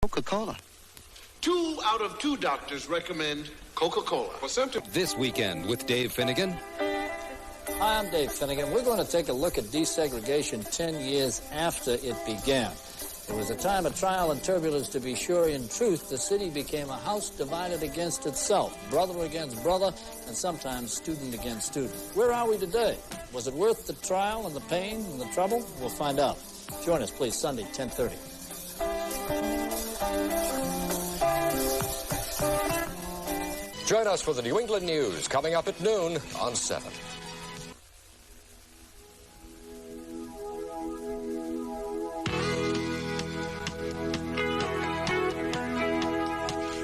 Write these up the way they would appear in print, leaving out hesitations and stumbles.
Coca-Cola. 2 out of 2 doctors recommend Coca-Cola for symptoms. This weekend with Dave Finnegan. Hi, I'm Dave Finnegan. We're going to take a look at desegregation 10 years after it began. It was a time of trial and turbulence, to be sure. In truth, the city became a house divided against itself, brother against brother, and sometimes student against student. Where are we today? Was it worth the trial and the pain and the trouble? We'll find out. Join us, please, Sunday, 10:30. Join us for the New England News, coming up at noon on 7.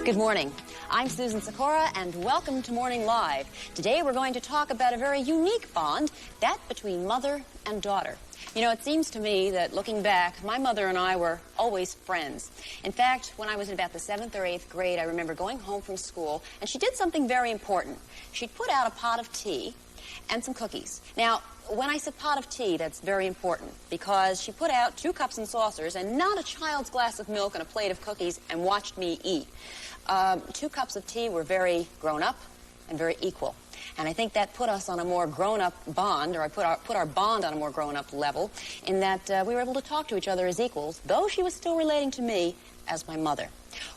Good morning. I'm Susan Sikora, and welcome to Morning Live. Today we're going to talk about a very unique bond, that between mother and daughter. You know, it seems to me that looking back, my mother and I were always friends. In fact, when I was in about the 7th or 8th grade, I remember going home from school, and she did something very important. She'd put out a pot of tea and some cookies. Now, when I said pot of tea, that's very important, because she put out 2 cups and saucers and not a child's glass of milk and a plate of cookies and watched me eat. 2 cups of tea were very grown-up and very equal. And I think that put us on a more grown-up bond, or I put our bond on a more grown-up level, in that we were able to talk to each other as equals, though she was still relating to me as my mother.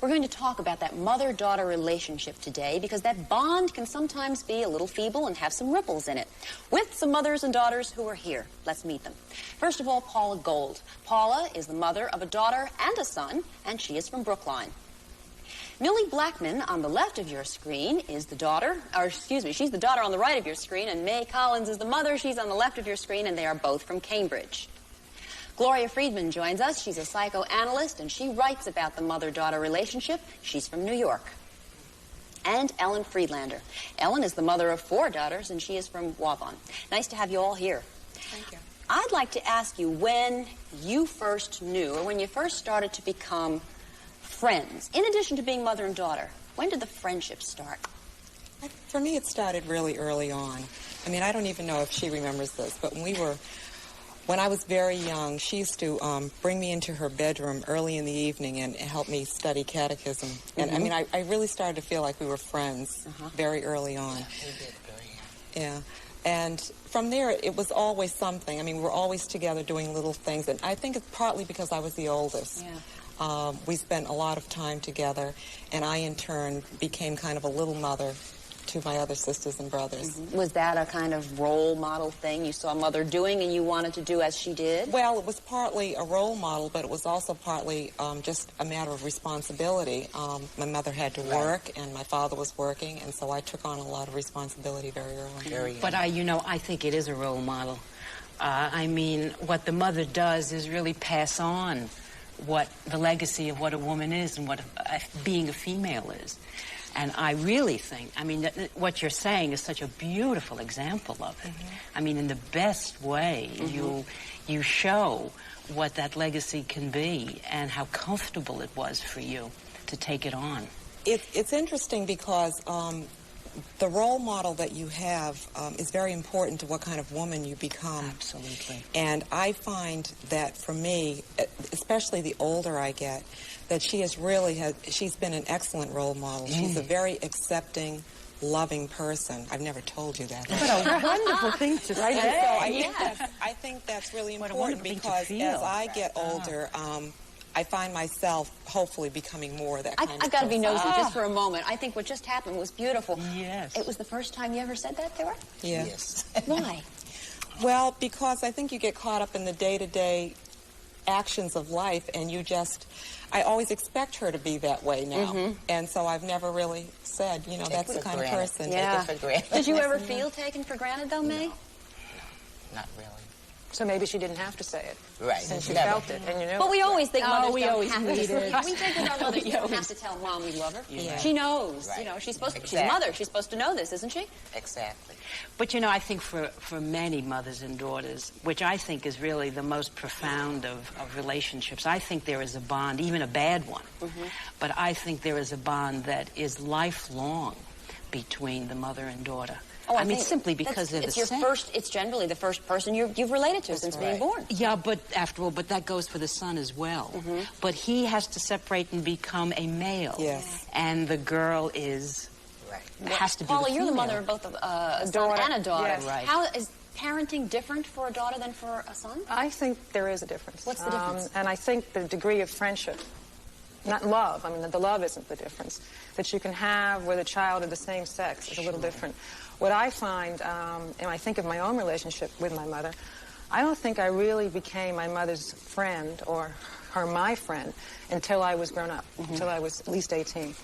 We're going to talk about that mother-daughter relationship today, because that bond can sometimes be a little feeble and have some ripples in it, with some mothers and daughters who are here. Let's meet them. First of all, Paula Gold. Paula is the mother of a daughter and a son, and she is from Brookline. Millie Blackman, on the left of your screen, is the daughter, she's the daughter on the right of your screen, and May Collins is the mother. She's on the left of your screen, and they are both from Cambridge. Gloria Friedman joins us. She's a psychoanalyst, and she writes about the mother-daughter relationship. She's from New York. And Ellen Friedlander. Ellen is the mother of 4 daughters, and she is from Waupun. Nice to have you all here. Thank you. I'd like to ask you when you first knew, or when you first started to become friends, in addition to being mother and daughter. When did the friendship start? For me, it started really early on. I mean, I don't even know if she remembers this, but when I was very young, she used to bring me into her bedroom early in the evening and help me study catechism. And I mean, I really started to feel like we were friends very early on. Yeah, we did very young. Yeah. And from there, it was always something. I mean, we were always together doing little things. And I think it's partly because I was the oldest. Yeah. We spent a lot of time together, and I, in turn, became kind of a little mother to my other sisters and brothers. Was that a kind of role model thing you saw mother doing and you wanted to do as she did? Well, it was partly a role model, but it was also partly just a matter of responsibility. My mother had to work, and my father was working, and so I took on a lot of responsibility very early. But I think it is a role model. I mean, what the mother does is really pass on what the legacy of what a woman is and what being a female is. And I really think, I mean, what you're saying is such a beautiful example of it. I mean, in the best way, you show what that legacy can be and how comfortable it was for you to take it on. It's interesting because the role model that you have is very important to what kind of woman you become. Absolutely. And I find that for me, especially the older I get, that she's been an excellent role model. She's a very accepting, loving person. I've never told you that. What a wonderful thing to say. So I think that's really important, because as I get older, I find myself hopefully becoming more that kind of I've got to be person. nosy just for a moment. I think what just happened was beautiful. Yes. It was the first time you ever said that to her? Yeah. Yes. Why? Well, because I think you get caught up in the day-to-day actions of life, and I always expect her to be that way now. And so I've never really said, that's the kind of person. Yeah. Take it for granted. Did you ever feel taken for granted, though, May? No, not really. So maybe she didn't have to say it. Right. Since you Never. felt it and you knew But we always think mothers we don't always have need to. it. We think that our mothers don't have to tell mom we love her. Yeah. She knows. Right. She's supposed to. She's Exactly. a mother. She's supposed to know this, isn't she? Exactly. But, I think for many mothers and daughters, which I think is really the most profound of relationships, I think there is a bond, even a bad one, but I think there is a bond that is lifelong between the mother and daughter. Oh, I mean, simply because they're the same. It's generally the first person you've related to since being born. Yeah, but after all, but that goes for the son as well. But he has to separate and become a male. Yes. And the girl is... has to be Paula, the you're the female. mother of both a son and a daughter. Yes. Right. How is parenting different for a daughter than for a son? I think there is a difference. What's the difference? And I think the degree of friendship, not love, I mean, the love isn't the difference, that you can have with a child of the same sex is a little different. What I find, and I think of my own relationship with my mother, I don't think I really became my mother's friend or her my friend until I was grown up, until I was at least 18.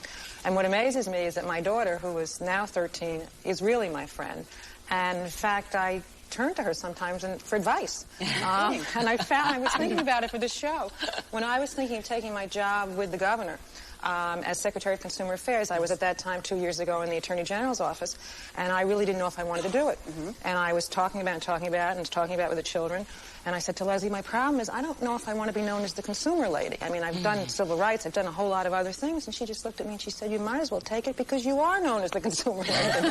And what amazes me is that my daughter, who is now 13, is really my friend. And in fact, I turn to her sometimes for advice. And I was thinking about it for this show. When I was thinking of taking my job with the governor as Secretary of Consumer Affairs, I was at that time 2 years ago in the Attorney General's office, and I really didn't know if I wanted to do it. And I was talking about it with the children. And I said to Leslie, my problem is I don't know if I want to be known as the consumer lady. I mean, I've done civil rights, I've done a whole lot of other things. And she just looked at me and she said, you might as well take it because you are known as the consumer lady.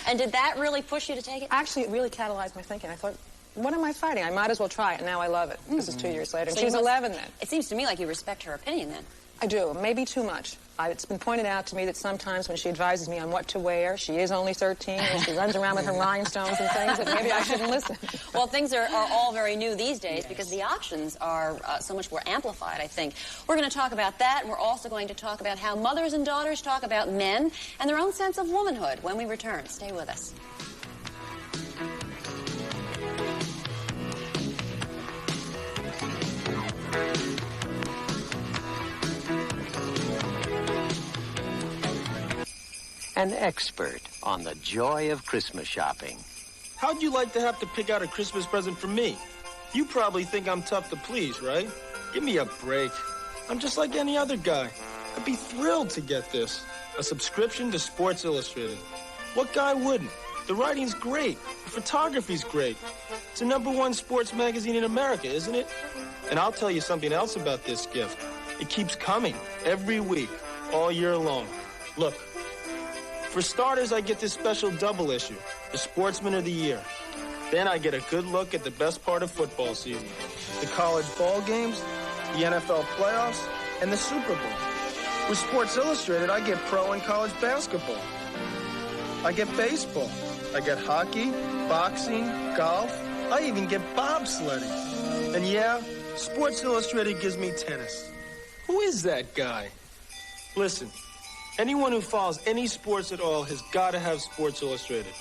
And did that really push you to take it? Actually, it really catalyzed my thinking. I thought, what am I fighting? I might as well try it. And now I love it. This is 2 years later. And So she was you must- 11 then. It seems to me like you respect her opinion then. I do, maybe too much. It's been pointed out to me that sometimes when she advises me on what to wear, she is only 13, and she runs around with her rhinestones and things, that maybe I shouldn't listen. Well, things are all very new these days because the options are so much more amplified, I think. We're going to talk about that, and we're also going to talk about how mothers and daughters talk about men and their own sense of womanhood when we return. Stay with us. An expert on the joy of Christmas shopping. How'd you like to have to pick out a Christmas present for me? You probably think I'm tough to please, right? Give me a break. I'm just like any other guy. I'd be thrilled to get this. A subscription to Sports Illustrated. What guy wouldn't? The writing's great. The photography's great. It's the #1 sports magazine in America, isn't it? And I'll tell you something else about this gift. It keeps coming every week, all year long. Look. For starters, I get this special double issue, the Sportsman of the Year. Then I get a good look at the best part of football season, the college ball games, the NFL playoffs, and the Super Bowl. With Sports Illustrated, I get pro and college basketball. I get baseball. I get hockey, boxing, golf. I even get bobsledding. And yeah, Sports Illustrated gives me tennis. Who is that guy? Listen. Anyone who follows any sports at all has got to have Sports Illustrated.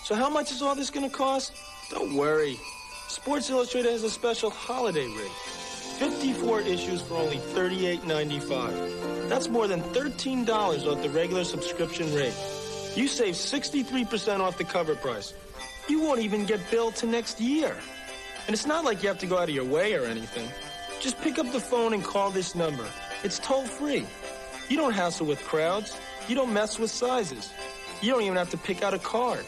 So how much is all this going to cost? Don't worry. Sports Illustrated has a special holiday rate. 54 issues for only $38.95. That's more than $13 off the regular subscription rate. You save 63% off the cover price. You won't even get billed till next year. And it's not like you have to go out of your way or anything. Just pick up the phone and call this number. It's toll-free. You don't hassle with crowds. You don't mess with sizes. You don't even have to pick out a card.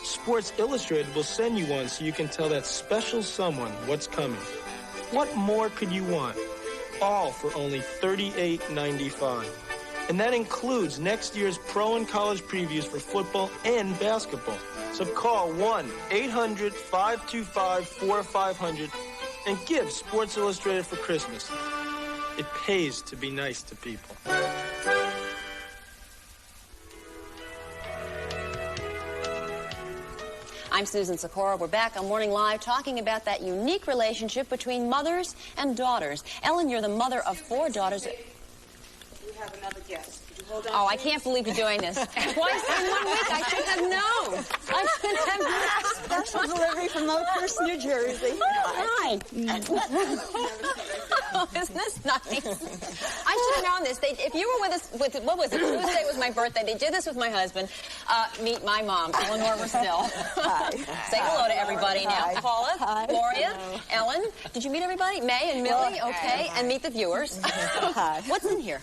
Sports Illustrated will send you one so you can tell that special someone what's coming. What more could you want? All for only $38.95. And that includes next year's pro and college previews for football and basketball. So call 1-800-525-4500 and give Sports Illustrated for Christmas. It pays to be nice to people. I'm Susan Sikora. We're back on Morning Live talking about that unique relationship between mothers and daughters. Ellen, you're the mother of 4 daughters. We have another guest. Could you hold on? Oh, I can't believe you're doing this. Twice in 1 week. I should have known. I should have known. Special delivery from Oakhurst, New Jersey. Hi. Oh, isn't this nice? I should have known this. If you were with us, what was it? Tuesday was my birthday. They did this with my husband. Meet my mom, Eleanor Rossell. Hi. Say hello to everybody now. Hi. Paula, Hi. Gloria, Hello. Ellen. Did you meet everybody? May and Millie? Okay. And meet the viewers. Hi. What's in here?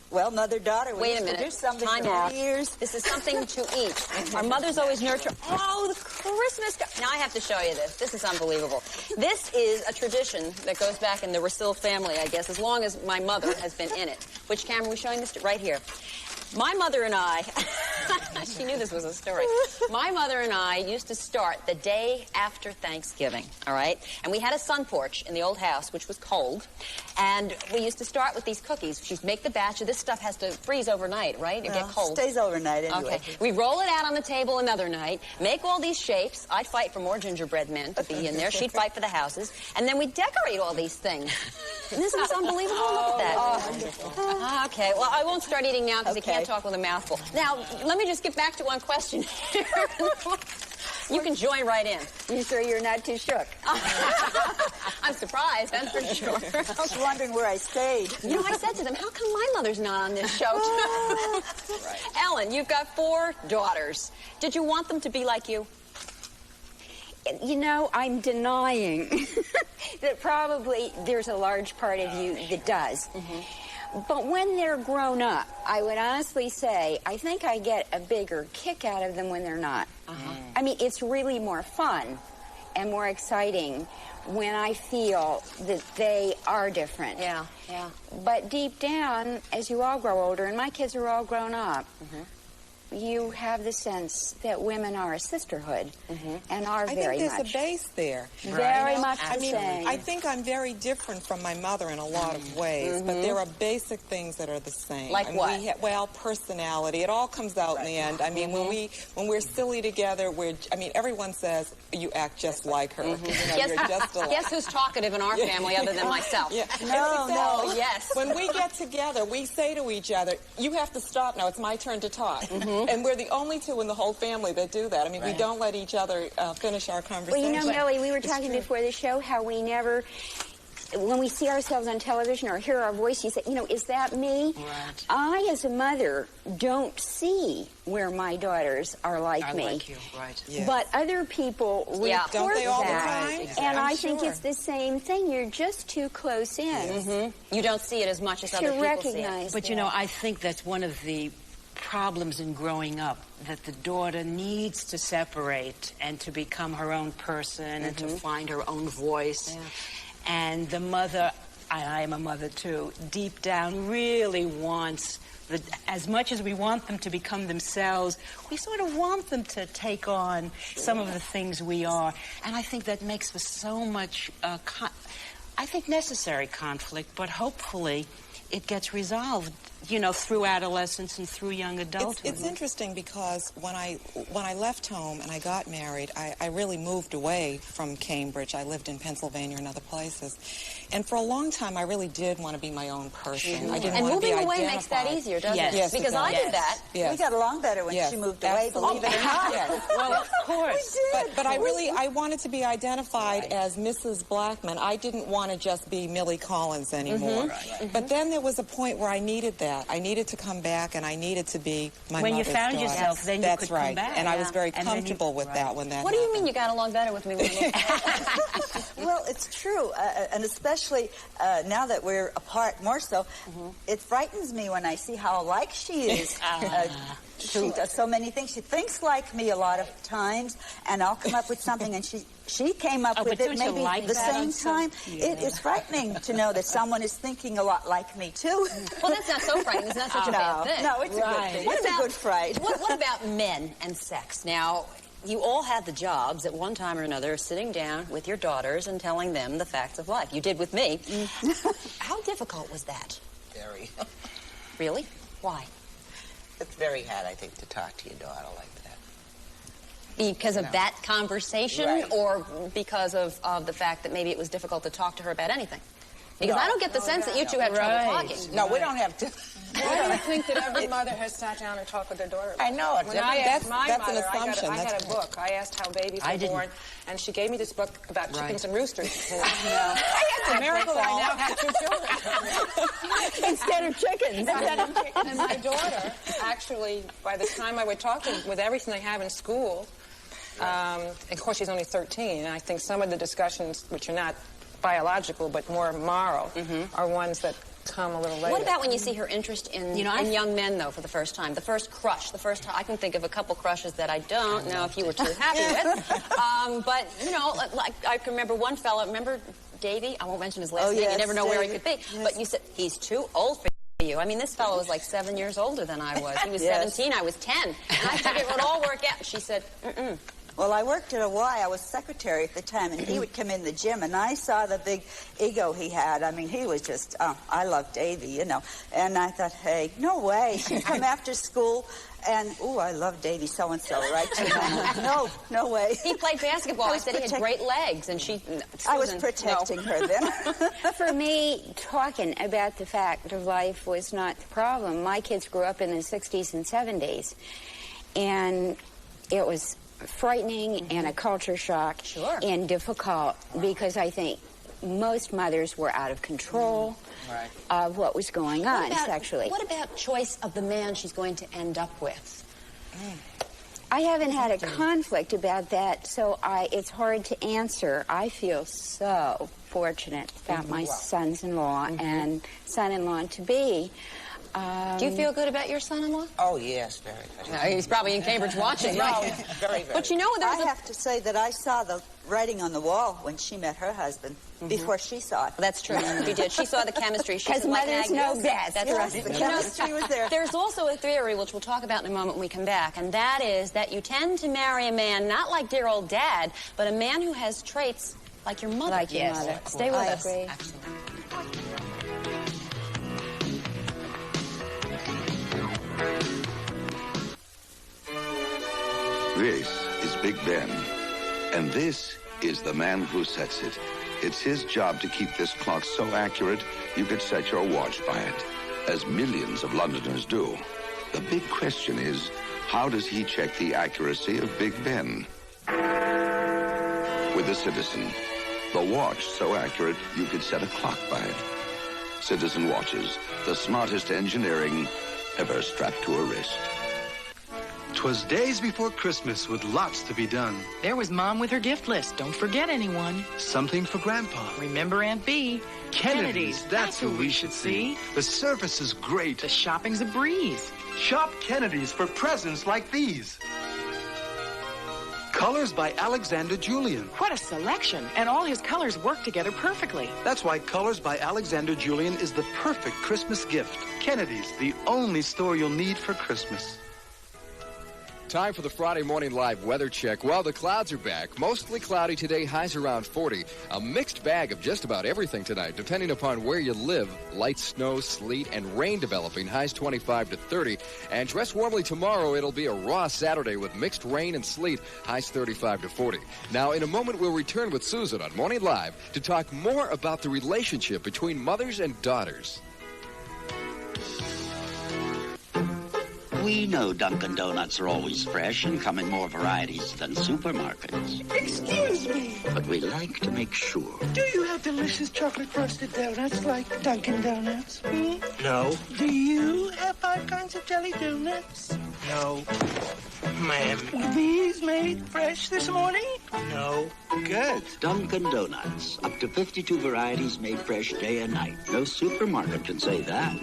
Well, mother-daughter, we Wait a used to minute. do something Time for out. years. This is something to eat. Our mothers always nurture. Oh, the Christmas. Now I have to show you this. This is unbelievable. This is a tradition that goes back in the Rossell family, I guess, as long as my mother has been in it. Which camera are we showing this to? Right here. My mother and I She knew this was a story. My mother and I used to start the day after Thanksgiving, all right? And we had a sun porch in the old house, which was cold. And we used to start with these cookies. She'd make the batch. This stuff has to freeze overnight, right? It get cold. Stays overnight anyway. Okay. We roll it out on the table another night, make all these shapes. I'd fight for more gingerbread men to be in there. She'd fight for the houses. And then we'd decorate all these things. And this was unbelievable. Look at that. Okay. Well, I won't start eating now because you can't talk with a mouthful. Now, let me just get back to one question here. You can join right in. You sure you're not too shook? I'm surprised, that's for sure. I was wondering where I stayed. You know, I said to them, how come my mother's not on this show? Right. Ellen, you've got 4 daughters. Did you want them to be like you? You know, I'm denying that probably there's a large part of you that does. But when they're grown up, I would honestly say I think I get a bigger kick out of them when they're not. I mean, it's really more fun and more exciting when I feel that they are different. Yeah. But deep down, as you all grow older, and my kids are all grown up, you have the sense that women are a sisterhood and are very much. I think there's a base there. Very much I mean, I think I'm very different from my mother in a lot of ways, but there are basic things that are the same. Like what? Well, personality. It all comes out in the end. I mean, when we're silly together, everyone says you act just like her. You know, you're just alike. Guess who's talkative in our family other than myself? No. Yes. When we get together, we say to each other, you have to stop now. It's my turn to talk. And we're the only 2 in the whole family that do that. I mean, we don't let each other finish our conversation. Well, you know, Millie, we were talking before the show how we never, when we see ourselves on television or hear our voice, you say, you know, is that me? Right. I, as a mother, don't see where my daughters are like me. Like you, right. Yes. But other people report Don't they all the that. time? Exactly. And I think it's the same thing. You're just too close in You don't see it as much as other to people see it. recognize But, you know, I think that's one of the problems in growing up, that the daughter needs to separate and to become her own person and to find her own voice. And the mother, I am a mother too, deep down really wants, as much as we want them to become themselves, we sort of want them to take on some of the things we are. And I think that makes for so much, necessary conflict, but hopefully it gets resolved, you know, through adolescence and through young adulthood. It's interesting because when I left home and I got married, I really moved away from Cambridge. I lived in Pennsylvania and other places. And for a long time, I really did want to be my own person. I didn't And want to be moving away identified. makes that easier, doesn't it? Yes, Because it I does. did that. Yes. We got along better when she moved away, believe it or not. Well, of course. But I wanted to be identified as Mrs. Blackman. I didn't want to just be Millie Collins anymore. But then there was a point where I needed that. I needed to come back, and I needed to be my When you mother's found daughter. yourself, then you could come back. And I was very And then you- comfortable with that when that What do you mean you got along better with me when you Well, it's true, and especially now that we're apart more so, it frightens me when I see how alike she is. She does so many things. She thinks like me a lot of times, and I'll come up with something, and she came up with but it don't you maybe like the that same on some- time. It is frightening to know that someone is thinking a lot like me, too. Well, that's not so frightening. It's not such a bad thing. No, it's a good thing. It's a good fright. What about men and sex? Now, you all had the jobs at one time or another of sitting down with your daughters and telling them the facts of life. You did with me. How difficult was that? Very. Really? Why? It's very hard, I think, to talk to your daughter like that. Because of that conversation, Right. or because of the fact that maybe it was difficult to talk to her about anything? Because I don't get the sense that you two have trouble talking. No, we don't have to. Why do you think that every mother has sat down and talked with their daughter? I know. When I asked my that's an mother, assumption. I had That's a book. I asked how babies were born, and she gave me this book about chickens and roosters. And, It's a miracle I now have 2 children. instead of chickens. And my daughter, actually, by the time I would talk to her with everything they have in school, of course she's only 13, and I think some of the discussions, which are not biological but more moral, are ones that come a little later. What about when you see her interest in, in young men, though, for the first time? The first crush, the first time. I can think of a couple crushes that I don't know if you were too happy with. But, you know, like I can remember one fellow, remember Davey? I won't mention his last name. You never know where he could be. Yes. But you said, he's too old for you. you. I mean, this fellow was like 7 years older than I was. He was 17, I was 10. And I figured it would all work out. She said, mm-mm. Well, I worked at a Y. I was secretary at the time, and he would come in the gym, and I saw the big ego he had. I mean, he was just, I loved Davy, you know. And I thought, hey, no way. She'd come after school, and, I love Davy so-and-so, right? No way. He played basketball. I said he had great legs, and I was protecting her then. For me, talking about the fact of life was not the problem. My kids grew up in the 60s and 70s, and it was frightening and a culture shock and difficult because I think most mothers were out of control of what was going on sexually. What about choice of the man she's going to end up with? I haven't had a conflict about that, so it's hard to answer. I feel so fortunate about my sons-in-law and son-in-law-to-be. Do you feel good about your son-in-law? Oh, yes, very, very. He's probably in Cambridge watching, right? Very, very. But you know, I have to say that I saw the writing on the wall when she met her husband before she saw it. That's true. You did. She saw the chemistry. Because mothers know best. That's yes, right. The chemistry was there. There's also a theory, which we'll talk about in a moment when we come back, and that is that you tend to marry a man not like dear old dad, but a man who has traits like your mother. Like your mother. Stay with us. Agree. This is Big Ben, and this is the man who sets it. It's his job to keep this clock so accurate you could set your watch by it, as millions of Londoners do. The big question is, how does he check the accuracy of Big Ben? With the Citizen, the watch so accurate you could set a clock by it. Citizen watches, the smartest engineering ever strapped to a wrist. 'Twas days before Christmas with lots to be done. There was Mom with her gift list. Don't forget anyone. Something for Grandpa. Remember Aunt Bee. Kennedy's, that's who we should see. The service is great. The shopping's a breeze. Shop Kennedy's for presents like these. Colors by Alexander Julian. What a selection. And all his colors work together perfectly. That's why Colors by Alexander Julian is the perfect Christmas gift. Kennedy's, the only store you'll need for Christmas. Time for the Friday Morning Live weather check. Well, the clouds are back. Mostly cloudy today, highs around 40. A mixed bag of just about everything tonight, depending upon where you live. Light snow, sleet, and rain developing, highs 25 to 30. And dress warmly tomorrow, it'll be a raw Saturday with mixed rain and sleet, highs 35 to 40. Now, in a moment, we'll return with Susan on Morning Live to talk more about the relationship between mothers and daughters. We know Dunkin' Donuts are always fresh and come in more varieties than supermarkets. Excuse me. But we like to make sure. Do you have delicious chocolate frosted donuts like Dunkin' Donuts? No. Do you have 5 kinds of jelly donuts? No. Ma'am. Were these made fresh this morning? No. Good. Dunkin' Donuts. Up to 52 varieties made fresh day and night. No supermarket can say that.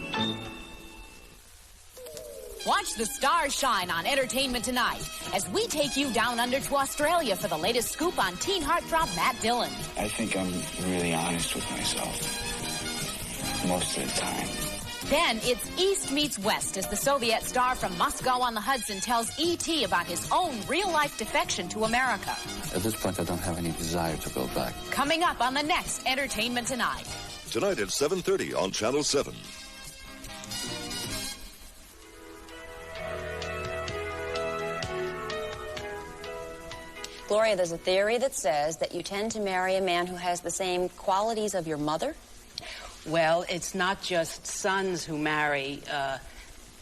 Watch the stars shine on Entertainment Tonight as we take you down under to Australia for the latest scoop on teen heartthrob Matt Dillon. I think I'm really honest with myself most of the time. Then it's East meets West as the Soviet star from Moscow-on-the-Hudson tells E.T. about his own real-life defection to America. At this point, I don't have any desire to go back. Coming up on the next Entertainment Tonight. Tonight at 7:30 on Channel 7. Gloria, there's a theory that says that you tend to marry a man who has the same qualities of your mother. Well, it's not just sons who marry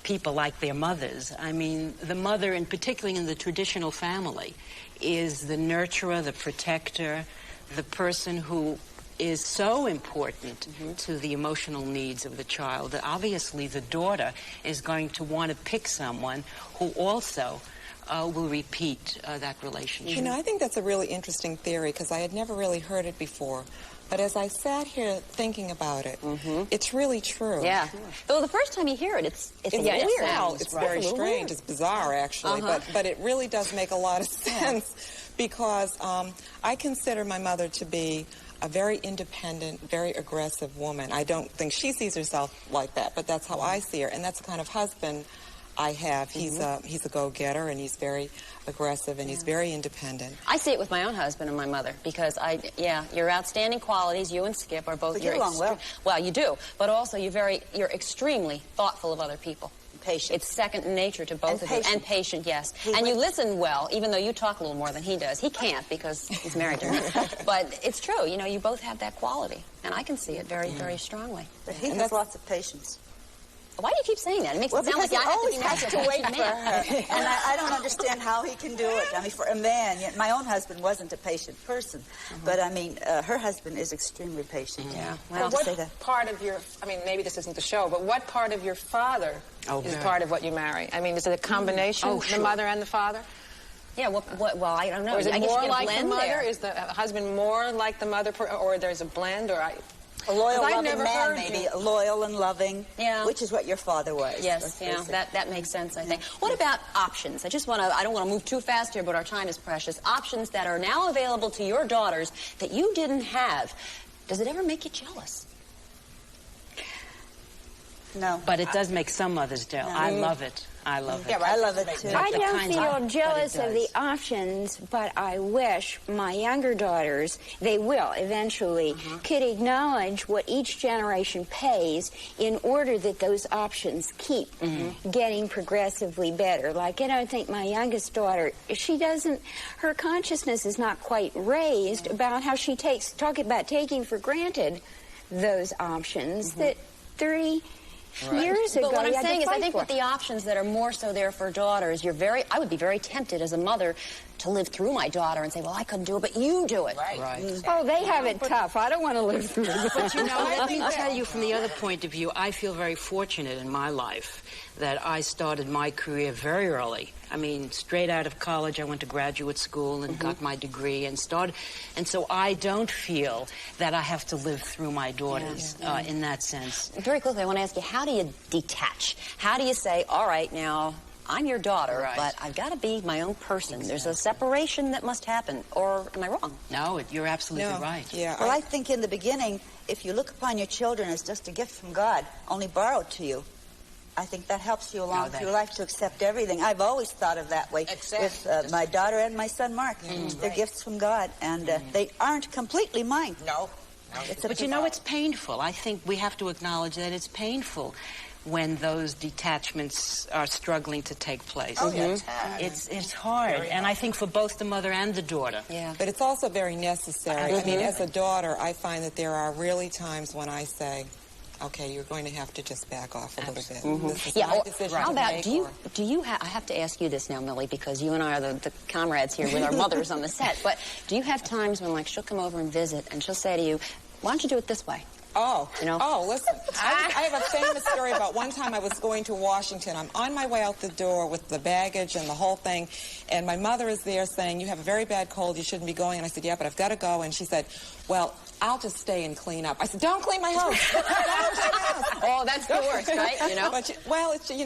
people like their mothers. I mean, the mother, and particularly in the traditional family, is the nurturer, the protector, the person who is so important to the emotional needs of the child that obviously the daughter is going to want to pick someone who also will repeat that relationship. You know, I think that's a really interesting theory because I had never really heard it before. But as I sat here thinking about it, it's really true. Yeah. Though the first time you hear it, it's weird. It's very strange. It's bizarre, actually. But it really does make a lot of sense because I consider my mother to be a very independent, very aggressive woman. I don't think she sees herself like that, but that's how I see her, and that's the kind of husband I have. He's a go-getter, and he's very aggressive, and he's very independent. I see it with my own husband and my mother, because your outstanding qualities, you and Skip are both. But you get along well. Well, you do, but also you're extremely thoughtful of other people. Patient. It's second nature to both of you. And patient, yes. And you listen well, even though you talk a little more than he does. He can't because he's married to her. But it's true. You know, you both have that quality. And I can see it very, very strongly. But he has lots of patience. Why do you keep saying that? It makes it sound like I always have has to wait for her. And I don't understand how he can do it. I mean, for a man, my own husband wasn't a patient person. But, I mean, her husband is extremely patient. Yeah. Well, what part of your, I mean, maybe this isn't the show, but what part of your father is part of what you marry? I mean, is it a combination, the mother and the father? Yeah, well, I don't know. Or is it I guess more you like blend the mother? there. Is the husband more like the mother, or there's a blend, or a loyal, loving never man, maybe. Loyal and loving, which is what your father was. Yes, that makes sense, I think. What about options? I don't want to move too fast here, but our time is precious. Options that are now available to your daughters that you didn't have. Does it ever make you jealous? No. But it does make some mothers jealous. No. I love it. I love it. Yeah, I love it too. I don't feel jealous of the options, but I wish my younger daughters, they will eventually, could acknowledge what each generation pays in order that those options keep getting progressively better. Like, I don't think my youngest daughter, her consciousness is not quite raised about how she talking about taking for granted those options that 30 years ago. But what I'm saying is, I think for. with the options that are more so there for daughters, I would be very tempted as a mother to live through my daughter and say, well, I couldn't do it, but you do it. Right. Oh, they have it tough. I don't want to live through it. But you know, let me tell you from the other point of view, I feel very fortunate in my life that I started my career very early. I mean, straight out of college, I went to graduate school and got my degree and started. And so I don't feel that I have to live through my daughters in that sense. Very quickly, I want to ask you, how do you detach? How do you say, all right, now, I'm your daughter, but I've got to be my own person. Exactly. There's a separation that must happen. Or am I wrong? No, you're absolutely right. Yeah. Well, I think in the beginning, if you look upon your children as just a gift from God, only borrowed to you, I think that helps you along through life to accept everything. I've always thought of that way with my daughter and my son, Mark. They're gifts from God, and they aren't completely mine. No. But you know, it's painful. I think we have to acknowledge that it's painful when those detachments are struggling to take place. Oh, yeah. It's hard, and I think for both the mother and the daughter. Yeah. But it's also very necessary. I mean, as a daughter, I find that there are really times when I say, okay, you're going to have to just back off a little bit. This is my decision how to about, make, do you I have to ask you this now, Millie, because you and I are the comrades here with our mothers on the set, but do you have times when, like, she'll come over and visit, and she'll say to you, why don't you do it this way? Oh, you know? Oh, listen, I have a famous story about one time I was going to Washington. I'm on my way out the door with the baggage and the whole thing, and my mother is there saying, you have a very bad cold, you shouldn't be going. And I said, yeah, but I've got to go. And she said, well, I'll just stay and clean up. I said, don't clean my house. Don't clean my house. Oh, that's the worst, right? You know? But,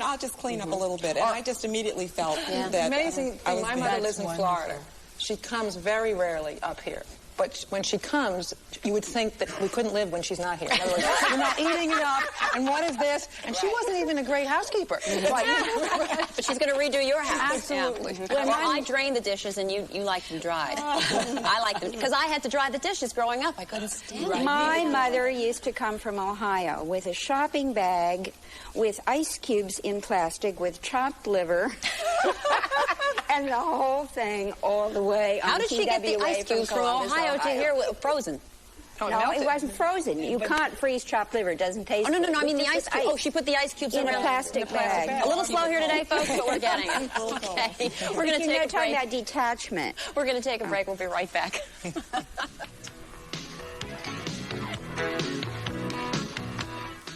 I'll just clean up a little bit. And I just immediately felt that amazing thing, my mother lives in Florida. She comes very rarely up here. But when she comes, you would think that we couldn't live when she's not here. In other words, we're not eating enough, and what is this? And she wasn't even a great housekeeper. But she's going to redo your house. Absolutely. Yeah. Well, I drain the dishes, and you like them dried. I like them, because I had to dry the dishes growing up. I couldn't stand it. My mother used to come from Ohio with a shopping bag with ice cubes in plastic with chopped liver and the whole thing all the way on How did she get the ice cubes from Ohio to here frozen? Oh, no, it wasn't frozen. You can't freeze chopped liver. It doesn't taste good. Oh, no. I mean the ice cube. Oh, she put the ice cubes in around a plastic bag. A little slow here today, folks, but we're getting it. Okay. We're going to take a break. Talking about detachment. We're going to take a break. We'll be right back.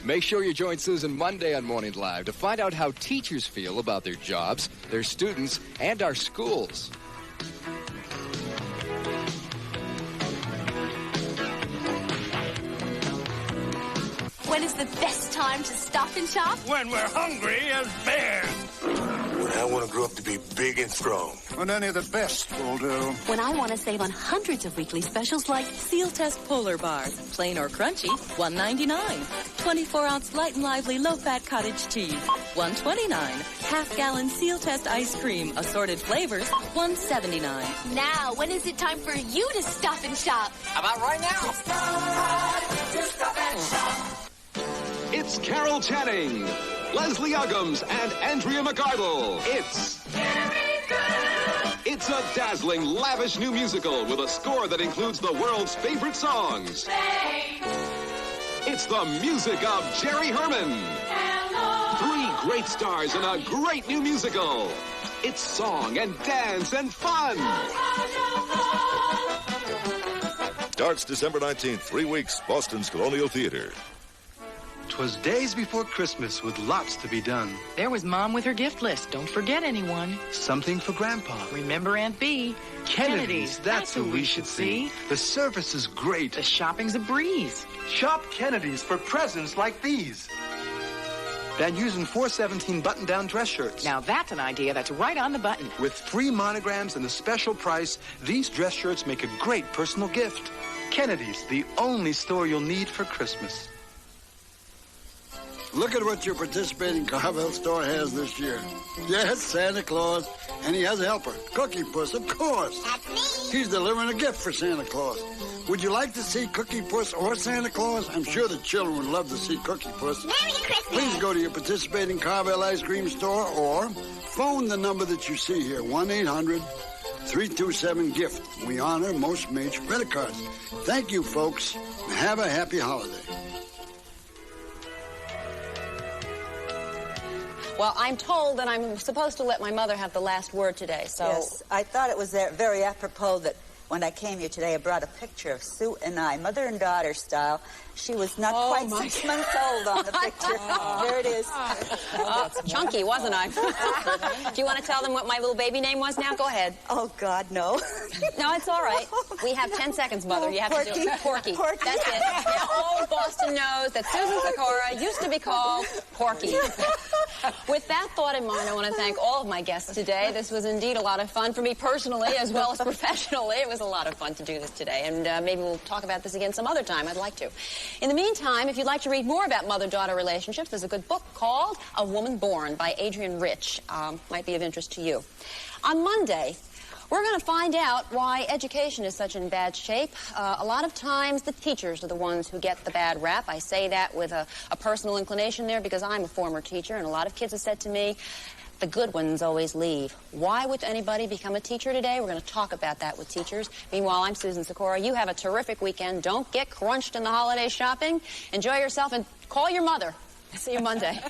Make sure you join Susan Monday on Morning Live to find out how teachers feel about their jobs, their students, and our schools. When is the best time to stop and shop? When we're hungry as bears. When I want to grow up to be big and strong. When any of the best will do. When I want to save on hundreds of weekly specials like Seal Test Polar Bars, plain or crunchy, $1.99. 24-ounce light and lively low-fat cottage cheese, $1.29. Half-gallon Seal Test ice cream, assorted flavors, $1.79. Now, when is it time for you to stop and shop? How about right now? Stop and shop. It's Carol Channing, Leslie Uggams, and Andrea McArdle. It's a dazzling, lavish new musical with a score that includes the world's favorite songs. It's the music of Jerry Herman. Hello. 3 great stars in a great new musical. It's song and dance and fun. Starts December 19th, 3 weeks, Boston's Colonial Theater. 'Twas days before Christmas with lots to be done. There was Mom with her gift list. Don't forget anyone. Something for Grandpa. Remember Aunt Bee. Kennedy's, that's who we should see. The service is great. The shopping's a breeze. Shop Kennedy's for presents like these. Van Heusen 417 button-down dress shirts. Now that's an idea that's right on the button. With 3 monograms and a special price, these dress shirts make a great personal gift. Kennedy's, the only store you'll need for Christmas. Look at what your participating Carvel store has this year. Yes, Santa Claus, and he has a helper, Cookie Puss, of course. That's me. He's delivering a gift for Santa Claus. Would you like to see Cookie Puss or Santa Claus? I'm sure the children would love to see Cookie Puss. Merry Christmas. Please go to your participating Carvel ice cream store or phone the number that you see here, 1-800-327-GIFT. We honor most major credit cards. Thank you, folks. Have a happy holiday. Well, I'm told that I'm supposed to let my mother have the last word today, so... Yes, I thought it was very apropos that when I came here today, I brought a picture of Sue and I, mother and daughter style. She was not quite 6 months old on the picture. There it is. Chunky, wasn't I? Do you want to tell them what my little baby name was now? Go ahead. Oh, God, no. No, it's all right. We have 10 seconds, Mother. You have Porky. to do it. Porky. Porky. That's it. Now, all Boston knows that Susan Sikora used to be called Porky. With that thought in mind, I want to thank all of my guests today. This was indeed a lot of fun for me personally as well as professionally. It was a lot of fun to do this today, and maybe we'll talk about this again some other time. I'd like to. In the meantime, if you'd like to read more about mother-daughter relationships, there's a good book called A Woman Born by Adrienne Rich. Might be of interest to you. On Monday, we're going to find out why education is such in bad shape. A lot of times the teachers are the ones who get the bad rap. I say that with a personal inclination there because I'm a former teacher, and a lot of kids have said to me, the good ones always leave. Why would anybody become a teacher today? We're going to talk about that with teachers. Meanwhile, I'm Susan Sikora. You have a terrific weekend. Don't get crunched in the holiday shopping. Enjoy yourself and call your mother. See you Monday.